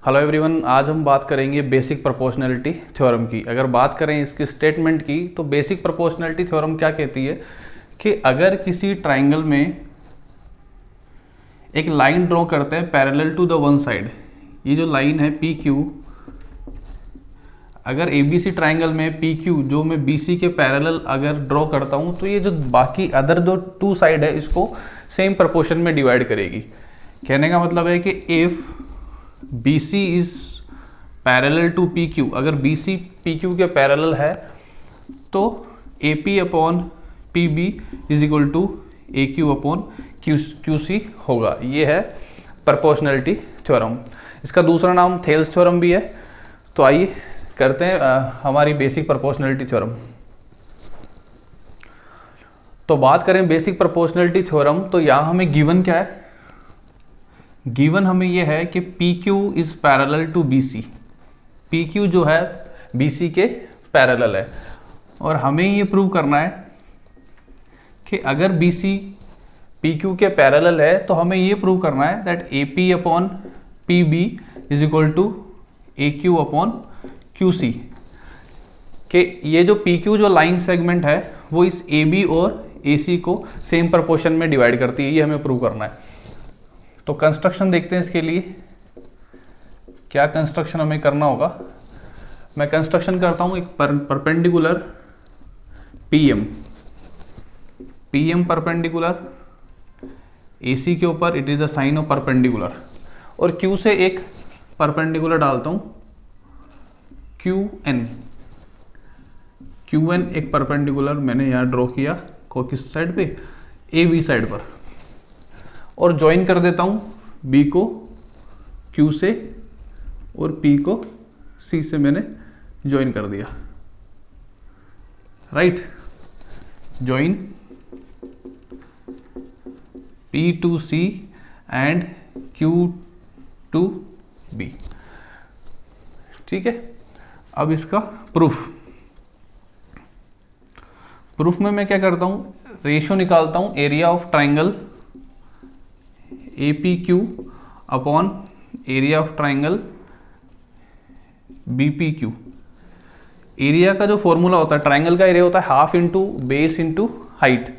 Hello everyone, आज हम बात करेंगे बेसिक प्रोपोर्शनैलिटी थ्योरम की। अगर बात करें इसकी स्टेटमेंट की तो बेसिक प्रोपोर्शनैलिटी थ्योरम क्या कहती है कि अगर किसी ट्राइंगल में एक लाइन ड्रॉ करते हैं parallel to the one side, ये जो लाइन है पी क्यू, अगर एबीसी ट्राइंगल में पी क्यू जो मैं बीसी के पैरेलल अगर ड्रॉ करता हूँ तो ये जो बाकी अदर जो टू साइड है इसको सेम प्रोपोर्शन में डिवाइड करेगी। कहने का मतलब है कि if BC is parallel to PQ, अगर BC PQ के पैरेलल है तो AP upon PB is equal to AQ upon QC होगा। ये है प्रोपोर्शनैलिटी थ्योरम। इसका दूसरा नाम थेल्स थ्योरम भी है। तो आइए करते हैं हमारी बेसिक प्रोपोर्शनैलिटी थ्योरम। तो बात करें बेसिक प्रोपोर्शनैलिटी थ्योरम, तो यहाँ हमें गिवन क्या है? गिवन हमें यह है कि PQ is parallel to BC। PQ जो है BC के पैरेलल है और हमें ये प्रूव करना है कि अगर BC PQ के पैरेलल है तो हमें ये प्रूव करना है that AP upon PB is equal to AQ upon QC कि ये जो PQ जो लाइन सेगमेंट है वो इस AB और AC को सेम प्रोपोर्शन में डिवाइड करती है। ये हमें प्रूव करना है। तो कंस्ट्रक्शन देखते हैं इसके लिए क्या कंस्ट्रक्शन हमें करना होगा। मैं कंस्ट्रक्शन करता हूं एक परपेंडिकुलर PM परपेंडिकुलर AC के ऊपर, it is the sine of perpendicular, और Q से एक परपेंडिकुलर डालता हूं QN एक परपेंडिकुलर मैंने यहां ड्रॉ किया को किस साइड पे, AB साइड पर, और ज्वाइन कर देता हूं B को Q से और P को C से मैंने ज्वाइन कर दिया। Right, join P to C and Q to B। ठीक है, अब इसका प्रूफ में मैं क्या करता हूं, रेशियो निकालता हूं area of triangle APQ upon area of triangle BPQ। Area का जो फॉर्मूला होता है, ट्राइंगल का एरिया होता है half into base into height.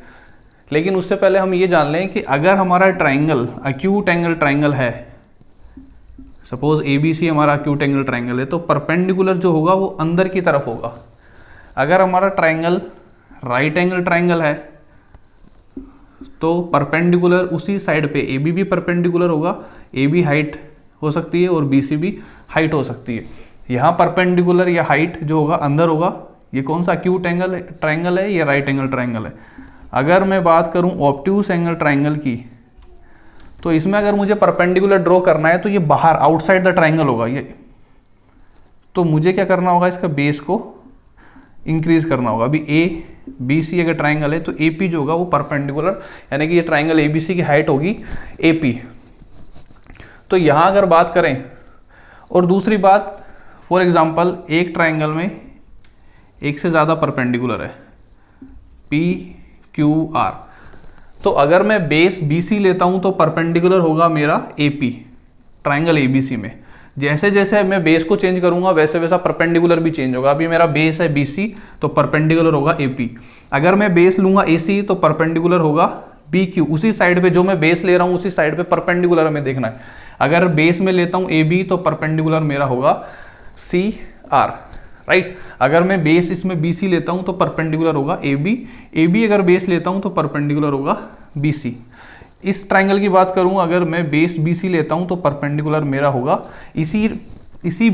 लेकिन उससे पहले हम ये जान लें कि अगर हमारा ट्राइंगल एक्यूट एंगल ट्राइंगल है, सपोज ABC हमारा एक्यूट एंगल ट्राइंगल है, तो परपेंडिकुलर जो होगा वो अंदर की तरफ होगा। अगर हमारा ट्राइंगल राइट एंगल ट्राइंगल है तो परपेंडिकुलर उसी साइड पे AB भी परपेंडिकुलर होगा, AB हाइट हो सकती है और BC भी हाइट हो सकती है। यहाँ परपेंडिकुलर या हाइट जो होगा अंदर होगा। ये कौन सा एक्यूट एंगल ट्राइंगल है, ये राइट एंगल ट्राइंगल है। अगर मैं बात करूँ ऑब्ट्यूस एंगल ट्राइंगल की, तो इसमें अगर मुझे परपेंडिकुलर ड्रॉ करना है तो ये बाहर आउटसाइड द ट्राइंगल होगा ये। तो मुझे क्या करना होगा, इसका बेस को इंक्रीज करना होगा। अभी ABC अगर ट्राइंगल है तो AP जो होगा वो परपेंडिकुलर, यानी कि ये ट्राइंगल ABC की हाइट होगी AP। तो यहां अगर बात करें, और दूसरी बात, फॉर एग्जांपल एक ट्राइंगल में एक से ज्यादा परपेंडिकुलर है PQR, तो अगर मैं बेस BC लेता हूं तो परपेंडिकुलर होगा मेरा AP ट्राइंगल ABC में। जैसे जैसे मैं बेस को चेंज करूंगा वैसे वैसा परपेंडिकुलर भी चेंज होगा। अभी मेरा बेस है BC तो परपेंडिकुलर होगा AP। अगर मैं बेस लूंगा AC तो परपेंडिकुलर होगा BQ। उसी साइड पे जो मैं बेस ले रहा हूं उसी साइड पे परपेंडिकुलर हमें देखना है। अगर बेस में लेता हूं AB तो परपेंडिकुलर मेरा होगा CR। राइट, अगर मैं बेस इसमें BC लेता हूं तो परपेंडिकुलर होगा AB अगर बेस लेता हूं तो परपेंडिकुलर होगा BC। इस ट्राइंगल की बात करूं, अगर मैं बेस BC लेता हूं तो परपेंडिकुलर मेरा होगा इसी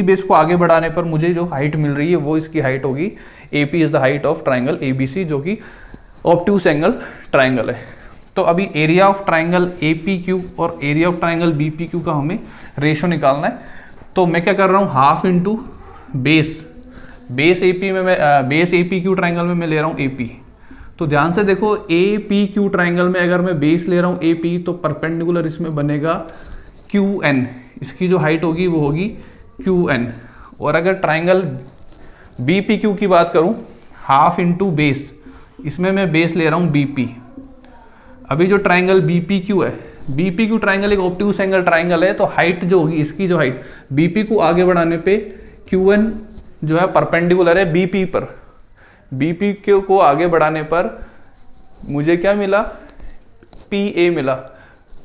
बेस को आगे बढ़ाने पर मुझे जो हाइट मिल रही है वो इसकी हाइट होगी AP is the height of triangle ABC, जो कि ऑब्ट्यूस एंगल ट्राइंगल है। तो अभी एरिया ऑफ ट्राइंगल APQ और एरिया ऑफ ट्राइंगल BPQ का हमें रेशियो निकालना है। तो मैं क्या कर रहा हूँ, half into base APQ triangle में मैं ले रहा हूँ AP। तो ध्यान से देखो, APQ ट्राइंगल में अगर मैं बेस ले रहा हूँ AP तो परपेंडिकुलर इसमें बनेगा QN, इसकी जो हाइट होगी वो होगी QN। और अगर ट्राइंगल BPQ की बात करूं, हाफ इंटू बेस, इसमें मैं बेस ले रहा हूं BP। अभी जो ट्राइंगल BPQ है, BPQ ट्राइंगल एक ऑब्ट्यूज एंगल ट्राइंगल है, तो हाइट जो होगी इसकी, जो हाइट BP को आगे बढ़ाने पे QN जो है परपेंडिकुलर है BP पर, BP को आगे बढ़ाने पर मुझे क्या मिला, PA मिला।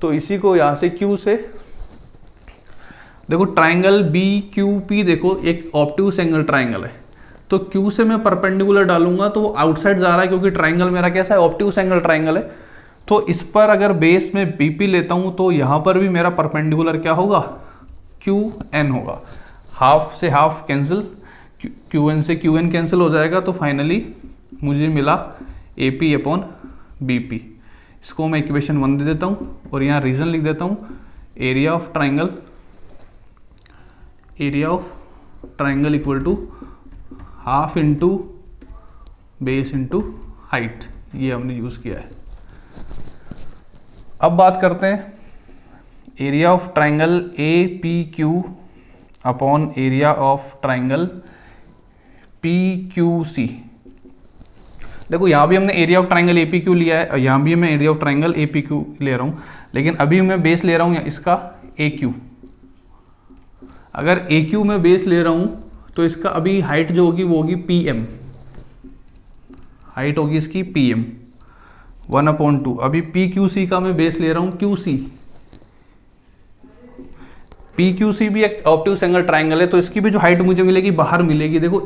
तो इसी को यहाँ से Q से देखो, ट्राइंगल BQP देखो एक ऑब्ट्यूज एंगल ट्राइंगल है, तो Q से मैं परपेंडिकुलर डालूंगा तो वो आउटसाइड जा रहा है, क्योंकि ट्राइंगल मेरा कैसा है, ऑब्ट्यूज एंगल ट्राइंगल है। तो इस पर अगर बेस में BP लेता हूं तो यहां पर भी मेरा परपेंडिकुलर क्या होगा, QN होगा। हाफ से हाफ कैंसिल, QN से QN कैंसिल हो जाएगा, तो फाइनली मुझे मिला AP अपॉन BP। इसको मैं इक्वेशन 1 दे देता हूं और यहाँ रीजन लिख देता हूं, area of triangle equal to half into base into height, ये हमने यूज किया है। अब बात करते हैं area of triangle APQ upon area of triangle PQC। देखो यहाँ भी हमने एरिया ऑफ ट्राइंगल APQ लिया है और यहाँ भी मैं एरिया ऑफ ट्राइंगल APQ ले रहा हूँ, लेकिन अभी मैं बेस ले रहा हूँ इसका AQ। अगर AQ में बेस ले रहा हूँ तो इसका अभी हाइट जो होगी वो होगी PM, हाइट होगी इसकी PM 1/2। अभी PQC का मैं बेस ले रहा हूँ QC। PQC भी एक ऑब्ट्यूज एंगल ट्राइंगल है, तो इसकी भी जो हाइट मुझे मिलेगी बाहर मिलेगी। देखो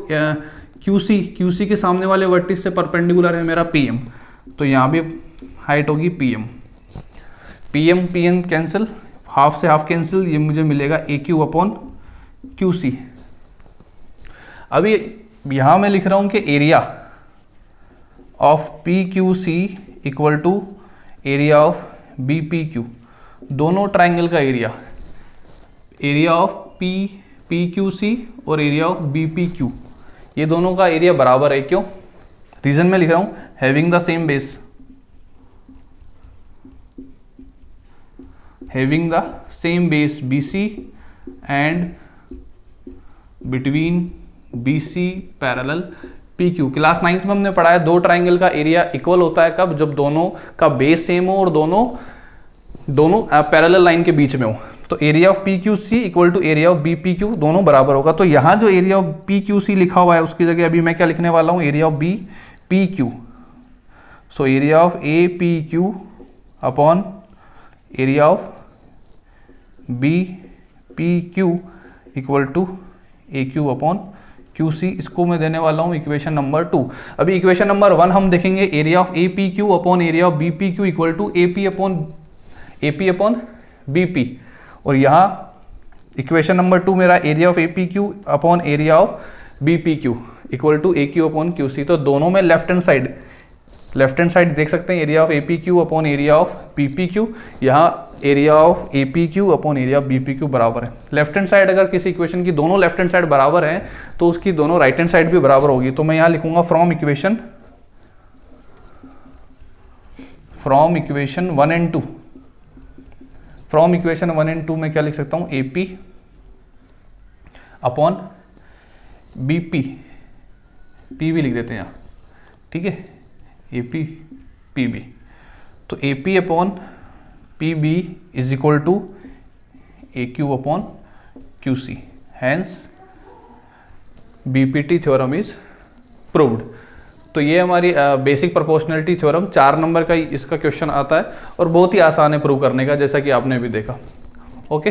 QC के सामने वाले वर्टिस से परपेंडिकुलर है मेरा PM, तो यहाँ भी हाइट होगी PM कैंसिल, हाफ से हाफ कैंसिल, ये मुझे मिलेगा AQ अपॉन QC। अभी यहाँ मैं लिख रहा हूँ कि area of PQC equal to area of BPQ, दोनों ट्राइंगल का एरिया ऑफ PQC और एरिया ऑफ BPQ, ये दोनों का एरिया बराबर है। क्यों? रीजन में लिख रहा हूँ, having the same base BC and between BC parallel PQ। Class 9th में हमने पढ़ा है दो ट्राइंगल का एरिया इक्वल होता है कब, जब दोनों का बेस सेम हो और दोनों पैरेलल लाइन के बीच में हो। तो area of PQC equal to area of BPQ, दोनों बराबर होगा। तो यहाँ जो एरिया ऑफ PQC लिखा हुआ है उसकी जगह अभी मैं क्या लिखने वाला हूँ, area of BPQ। So area of APQ upon area of BPQ equal to AQ upon QC। इसको मैं देने वाला हूँ इक्वेशन नंबर 2। अभी इक्वेशन नंबर 1 हम देखेंगे, area of APQ upon area of BPQ equal to AP upon BP। और यहाँ इक्वेशन नंबर 2 मेरा area of APQ upon area of BPQ equal to AQ upon QC। तो दोनों में लेफ्ट हैंड साइड देख सकते हैं, area of APQ upon area of BPQ। यहाँ area of APQ upon area of BPQ बराबर है। लेफ्ट हैंड साइड अगर किसी इक्वेशन की दोनों लेफ्ट हैंड साइड बराबर है तो उसकी दोनों राइट हैंड साइड भी बराबर होगी। तो मैं यहाँ लिखूंगा from equation 1 and 2। From equation 1 and 2 में क्या लिख सकता हूँ, AP अपॉन BP, PB लिख देते हैं यहाँ, ठीक है, AP PB। तो AP upon PB is equal to AQ upon QC, hence BPT theorem is proved. तो ये हमारी बेसिक प्रोपोर्शनलिटी थ्योरम 4 नंबर का इसका क्वेश्चन आता है और बहुत ही आसान है प्रूव करने का, जैसा कि आपने भी देखा। ओके।